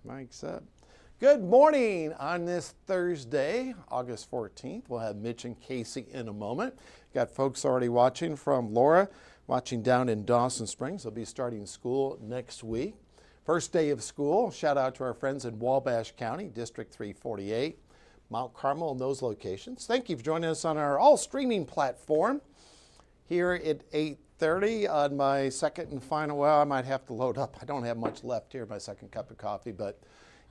Mike's up. Good morning on this Thursday, August 14th. We'll have Mitch and Casey in a moment. Got folks already watching from Laura, watching down in Dawson Springs. They'll be starting school next week. First day of school. Shout out to our friends in Wabash County, District 348, Mount Carmel, and those locations. Thank you for joining us on our all streaming platform here at 8:30 on my second and final. Well, I might have to load up. I don't have much left here, my second cup of coffee, but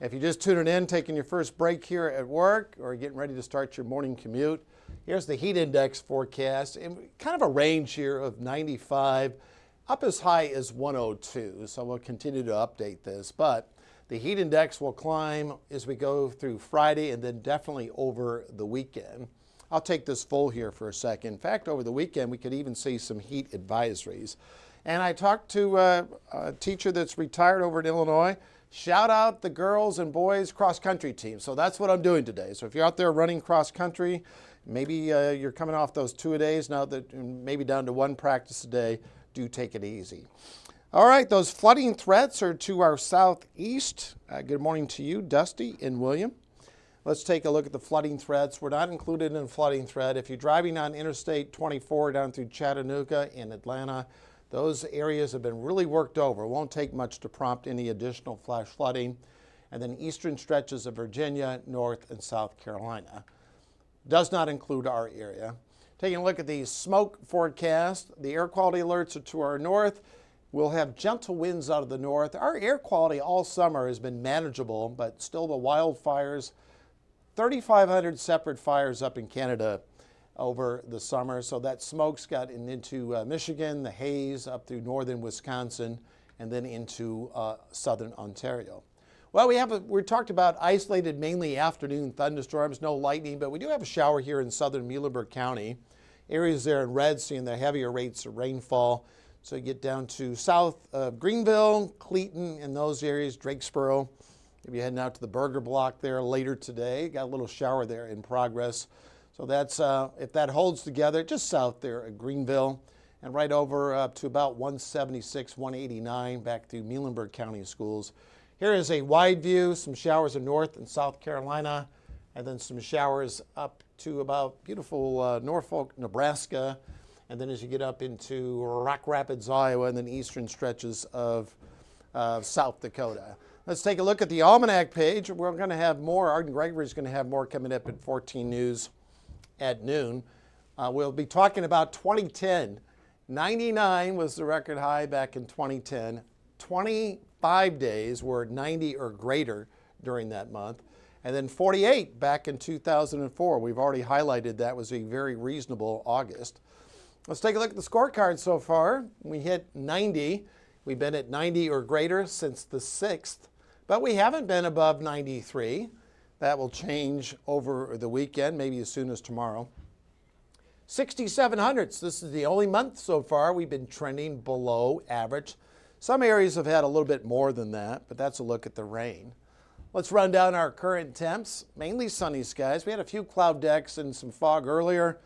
if you're just tuning in, taking your first break here at work or getting ready to start your morning commute, here's the heat index forecast. And kind of a range here of 95 up as high as 102. So we'll continue to update this. But the heat index will climb as we go through Friday and then definitely over the weekend. I'll take this full here for a second. In fact, over the weekend, we could even see some heat advisories. And I talked to a teacher that's retired over in Illinois. Shout out the girls and boys cross-country team. So that's what I'm doing today. So if you're out there running cross-country, maybe you're coming off those 2-a-days now, that maybe down to one practice a day, do take it easy. All right, those flooding threats are to our southeast. Good morning to you, Dusty and William. Let's take a look at the flooding threats. We're not included in flooding threat. If you're driving on Interstate 24 down through Chattanooga and Atlanta, those areas have been really worked over. It won't take much to prompt any additional flash flooding. And then eastern stretches of Virginia, North and South Carolina. Does not include our area. Taking a look at the smoke forecast, the air quality alerts are to our north. We'll have gentle winds out of the north. Our air quality all summer has been manageable, but still the wildfires, 3,500 separate fires up in Canada over the summer. So that smoke's got into Michigan, the haze up through northern Wisconsin, and then into southern Ontario. Well, we talked about isolated, mainly afternoon thunderstorms, no lightning, but we do have a shower here in southern Muhlenberg County. Areas there in red seeing the heavier rates of rainfall. So you get down to south of Greenville, Cleeton, and those areas, Drakesboro. If you're heading out to the Burger Block there later today, got a little shower there in progress. So that's, if that holds together, just south there at Greenville and right over up to about 176, 189 back through Muhlenberg County schools. Here is a wide view, some showers in North and South Carolina, and then some showers up to about beautiful Norfolk, Nebraska. And then as you get up into Rock Rapids, Iowa, and then eastern stretches of South Dakota. Let's take a look at the Almanac page. We're going to have more. Arden Gregory's going to have more coming up at 14 News at noon. We'll be talking about 2010. 99 was the record high back in 2010. 25 days were 90 or greater during that month. And then 48 back in 2004. We've already highlighted that was a very reasonable August. Let's take a look at the scorecard so far. We hit 90. We've been at 90 or greater since the 6th, but we haven't been above 93. That will change over the weekend, maybe as soon as tomorrow. 6,700s. This is the only month so far we've been trending below average. Some areas have had a little bit more than that, but that's a look at the rain. Let's run down our current temps. Mainly sunny skies. We had a few cloud decks and some fog earlier.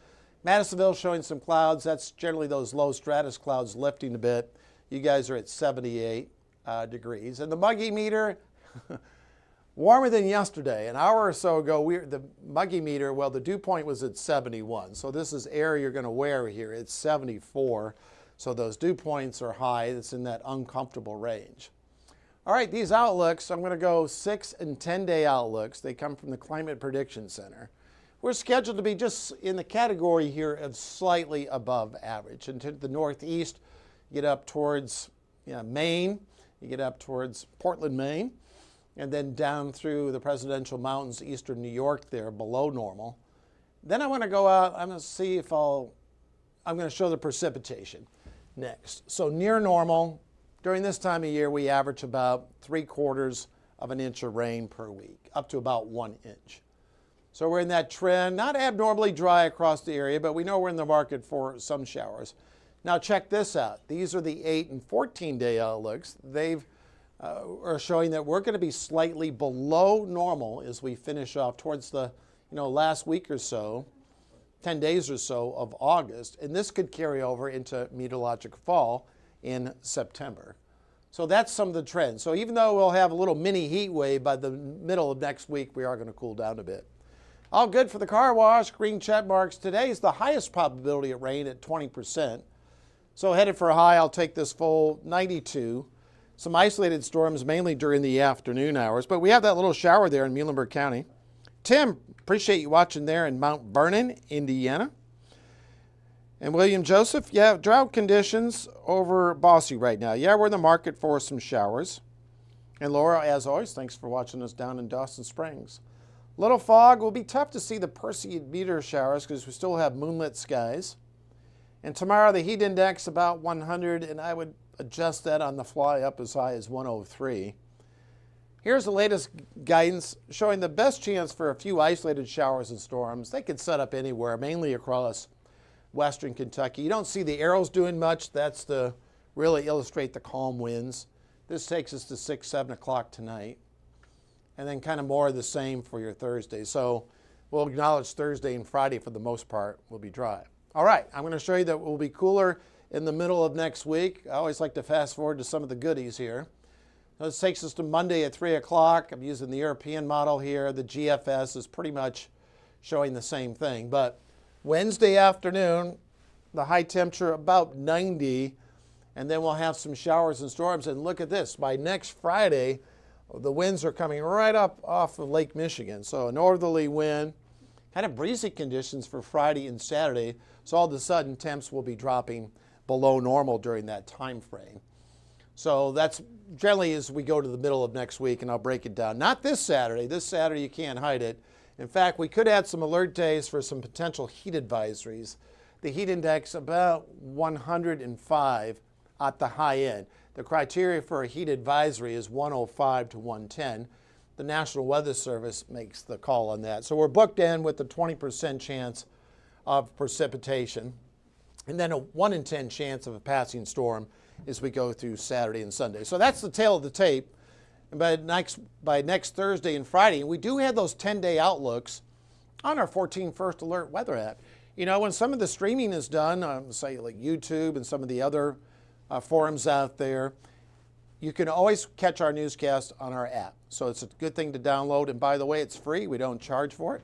Madisonville showing some clouds. That's generally those low stratus clouds lifting a bit. You guys are at 78 degrees. And the muggy meter, warmer than yesterday. An hour or so ago, the muggy meter, well, the dew point was at 71. So this is air you're going to wear here. It's 74. So those dew points are high. It's in that uncomfortable range. All right, these outlooks, I'm going to go 6 and 10-day outlooks. They come from the Climate Prediction Center. We're scheduled to be just in the category here of slightly above average. And to the northeast, you get up towards Maine, you get up towards Portland, Maine, and then down through the Presidential Mountains, eastern New York there, below normal. Then I want to go out, I'm going to see if I'm going to show the precipitation next. So near normal, during this time of year, we average about 3/4 of an inch of rain per week, up to about 1 inch. So we're in that trend, not abnormally dry across the area, but we know we're in the market for some showers. Now check this out. These are the 8 and 14-day outlooks. They've are showing that we're going to be slightly below normal as we finish off towards the last week or so, 10 days or so of August. And this could carry over into meteorologic fall in September. So that's some of the trends. So even though we'll have a little mini heat wave by the middle of next week, we are going to cool down a bit. All good for the car wash. Green check marks. Today is the highest probability of rain at 20%. So headed for a high, I'll take this full 92. Some isolated storms mainly during the afternoon hours, but we have that little shower there in Muhlenberg County. Tim, appreciate you watching there in Mount Vernon, Indiana. And William Joseph, yeah, drought conditions over Boise right now. Yeah, we're in the market for some showers. And Laura, as always, thanks for watching us down in Dawson Springs. Little fog. Will be tough to see the Perseid meteor showers because we still have moonlit skies. And tomorrow the heat index about 100, and I would adjust that on the fly up as high as 103. Here's the latest guidance showing the best chance for a few isolated showers and storms. They could set up anywhere, mainly across western Kentucky. You don't see the arrows doing much. That's to really illustrate the calm winds. This takes us to 6, 7 o'clock tonight. And then kind of more of the same for your Thursday. So we'll acknowledge Thursday and Friday for the most part will be dry. All right, I'm going to show you that it will be cooler in the middle of next week. I always like to fast forward to some of the goodies here. This takes us to Monday at 3 o'clock. I'm using the European model here. The GFS is pretty much showing the same thing. But Wednesday afternoon, the high temperature about 90, and then we'll have some showers and storms. And look at this, by next Friday, the winds are coming right up off of Lake Michigan. So a northerly wind, kind of breezy conditions for Friday and Saturday. So all of a sudden, temps will be dropping below normal during that time frame. So that's generally as we go to the middle of next week, and I'll break it down. Not this Saturday. This Saturday, you can't hide it. In fact, we could add some alert days for some potential heat advisories. The heat index about 105 at the high end. The criteria for a heat advisory is 105 to 110. The National Weather Service makes the call on that. So we're booked in with a 20% chance of precipitation, and then a 1 in 10 chance of a passing storm as we go through Saturday and Sunday. So that's the tail of the tape. And by next Thursday and Friday, we do have those 10-day outlooks on our 14 First Alert weather app. You know, when some of the streaming is done, say like YouTube and some of the other forums out there, you can always catch our newscast on our app. So it's a good thing to download. And by the way, it's free. We don't charge for it.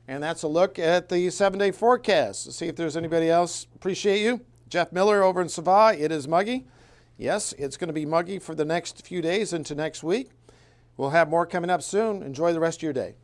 And that's a look at the 7-day forecast. Let's see if there's anybody else. Appreciate you. Jeff Miller over in Savah. It is muggy. Yes, it's going to be muggy for the next few days into next week. We'll have more coming up soon. Enjoy the rest of your day.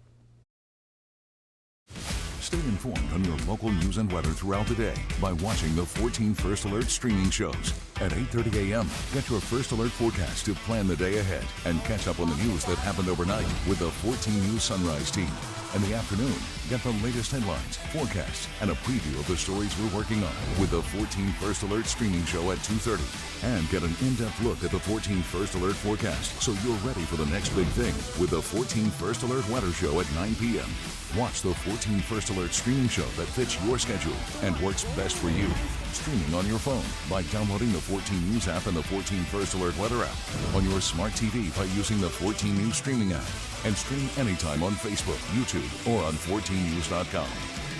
Stay informed on your local news and weather throughout the day by watching the 14 First Alert streaming shows. At 8:30 a.m., get your First Alert forecast to plan the day ahead and catch up on the news that happened overnight with the 14 News Sunrise team. In the afternoon, get the latest headlines, forecasts, and a preview of the stories we're working on with the 14 First Alert streaming show at 2:30. And get an in-depth look at the 14 First Alert forecast so you're ready for the next big thing with the 14 First Alert weather show at 9 p.m. Watch the 14 First Alert streaming show that fits your schedule and works best for you. Streaming on your phone by downloading the 14 News app and the 14 First Alert weather app. On your smart TV by using the 14 News streaming app. And stream anytime on Facebook, YouTube, or on 14news.com.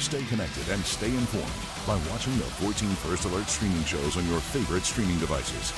Stay connected and stay informed by watching the 14 First Alert streaming shows on your favorite streaming devices.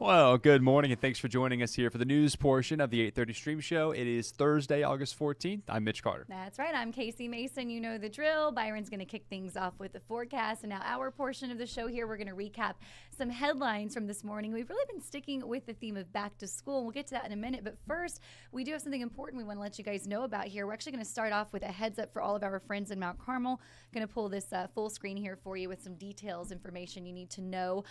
Well, good morning, and thanks for joining us here for the news portion of the 8:30 stream show. It is Thursday, August 14th. I'm Mitch Carter. That's right. I'm Casey Mason. You know the drill. Byron's going to kick things off with the forecast. And now our portion of the show here, we're going to recap some headlines from this morning. We've really been sticking with the theme of back to school. We'll get to that in a minute. But first, we do have something important we want to let you guys know about here. We're actually going to start off with a heads up for all of our friends in Mount Carmel. Going to pull this full screen here for you with some details, information you need to know.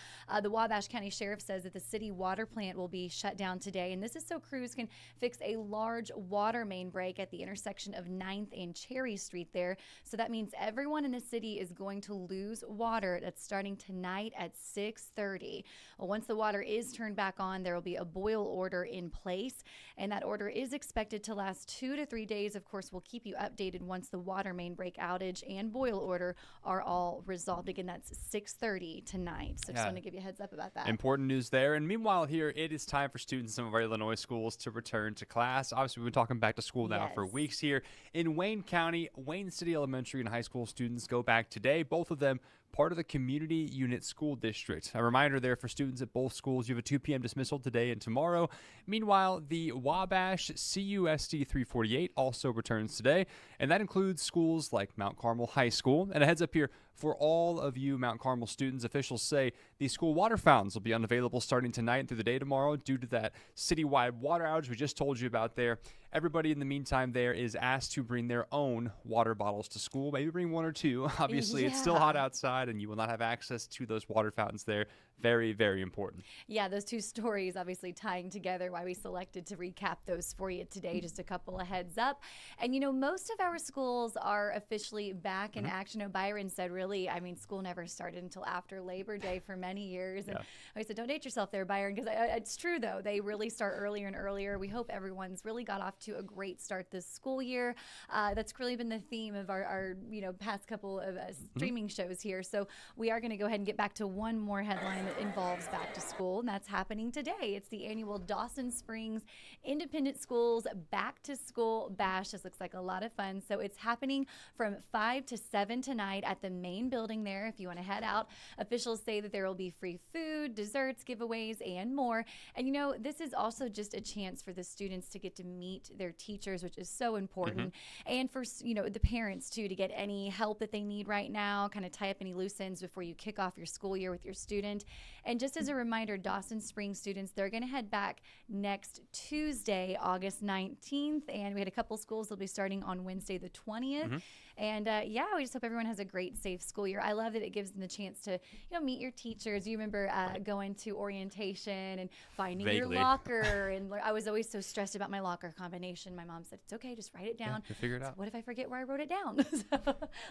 The Wabash County Sheriff says that the city city water plant will be shut down today. And this is so crews can fix a large water main break at the intersection of 9th and Cherry Street there. So that means everyone in the city is going to lose water. That's starting tonight at 6:30. Well, once the water is turned back on, there will be a boil order in place. And that order is expected to last 2 to 3 days. Of course, we'll keep you updated once the water main break outage and boil order are all resolved. Again, that's 6:30 tonight. So just want to give you a heads up about that. Important news there. And meanwhile, here it is time for students in some of our Illinois schools to return to class. Obviously, we've been talking back to school now for weeks here. In Wayne County, Wayne City Elementary and high school students go back today. Both of them part of the Community Unit School District. A reminder there for students at both schools, you have a 2 p.m. dismissal today and tomorrow. Meanwhile, the Wabash CUSD 348 also returns today, and that includes schools like Mount Carmel High School. And a heads up here, for all of you Mount Carmel students, officials say the school water fountains will be unavailable starting tonight and through the day tomorrow due to that citywide water outage we just told you about there. Everybody in the meantime there is asked to bring their own water bottles to school. Maybe bring 1 or 2. Obviously, it's still hot outside and you will not have access to those water fountains there. Very, very important. Yeah, those two stories obviously tying together why we selected to recap those for you today. Just a couple of heads up. And, you know, most of our schools are officially back in action. Byron said, really, I mean, school never started until after Labor Day for many years. And I said, don't date yourself there, Byron, because it's true, though. They really start earlier and earlier. We hope everyone's really got off to a great start this school year. That's really been the theme of our past couple of streaming shows here. So we are going to go ahead and get back to one more headline that involves back to school, and that's happening today. It's the annual Dawson Springs Independent Schools Back to School Bash. This looks like a lot of fun. So it's happening from 5 to 7 tonight at the main building there if you want to head out. Officials say that there will be free food, desserts, giveaways, and more. And, you know, this is also just a chance for the students to get to meet their teachers, which is so important. And for, the parents, too, to get any help that they need right now, kind of tie up any loose ends before you kick off your school year with your student. And just as a reminder, Dawson Springs students, they're going to head back next Tuesday, August 19th. And we had a couple schools that'll be starting on Wednesday, the 20th. And we just hope everyone has a great, safe school year. I love that it gives them the chance to, meet your teachers. You remember going to orientation and finding your locker. And I was always so stressed about my locker combination. My mom said, it's okay, just write it down. Yeah, figure it out. What if I forget where I wrote it down? So,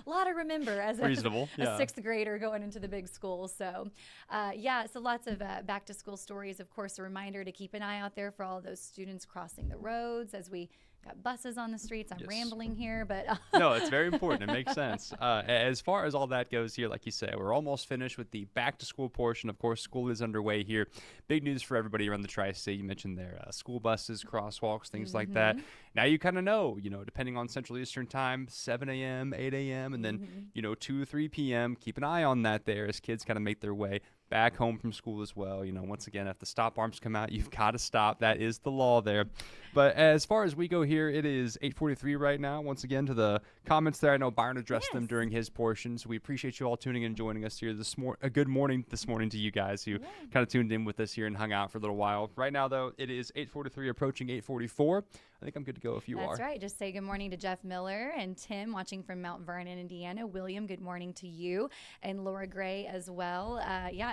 a lot to remember as a sixth grader going into the big school. So, so lots of back to school stories. Of course, a reminder to keep an eye out there for all those students crossing the roads as we got buses on the streets. I'm rambling here, but no, it's very important. It makes sense. As far as all that goes here, like you say, we're almost finished with the back to school portion. Of course, school is underway here. Big news for everybody around the Tri-State. You mentioned there school buses, crosswalks, things like that. Now you kind of know, depending on Central Eastern Time, 7 a.m., 8 a.m., and then 2 or 3 p.m. Keep an eye on that there as kids kind of make their way back home from school as well. Once again, if the stop arms come out, you've got to stop. That is the law there. But as far as we go here, it is 8:43 right now. Once again, to the comments there, I know Byron addressed them during his portion. So we appreciate you all tuning in and joining us here this morning. A good morning this morning to you guys who kind of tuned in with us here and hung out for a little while. Right now, though, it is 8:43 approaching 8:44. I think I'm good to go if you are. That's right. Just say good morning to Jeff Miller and Tim watching from Mount Vernon, Indiana. William, good morning to you. And Laura Gray as well.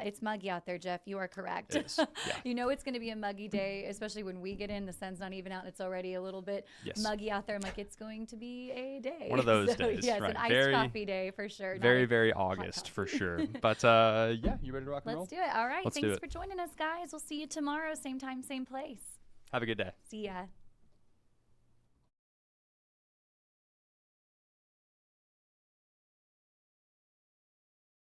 It's muggy out there, Jeff. You are correct. It is. Yeah. It's going to be a muggy day, especially when we get in. The sun's not even out. It's already a little bit muggy out there. I'm like, it's going to be a day. One of those days. Yes, right. an iced coffee day for sure. Very August for sure. But you ready to rock and roll? Let's do it. All right. Let's Thanks for joining us, guys. We'll see you tomorrow. Same time, same place. Have a good day. See ya.